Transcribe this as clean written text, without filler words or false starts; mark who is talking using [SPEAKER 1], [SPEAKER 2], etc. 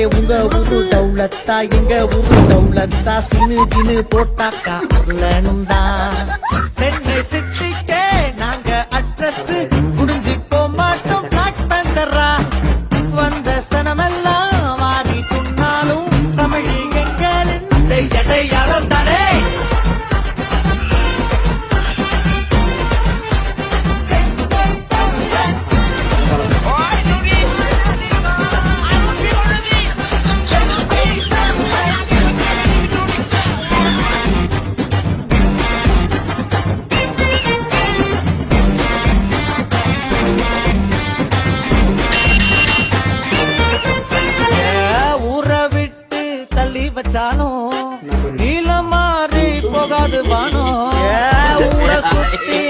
[SPEAKER 1] உங்க ஊரு டவுலத்தா எங்க ஊரு டவுலத்தா சினு கினு போட்டாக்கா அருளனும் தான் சென்னை சிட்டிக்கே நாங்க அட்ரஸ் குடிஞ்சு போமாட்டோம் பிளாக் பந்தரா வந்த சனமெல்லாம் மாறி துண்ணாலும் தமிழ் எங்களின் எடையாளம் தானே. வச்சானோ நீல மாறி போகாது வானோ ஊரை சுத்தி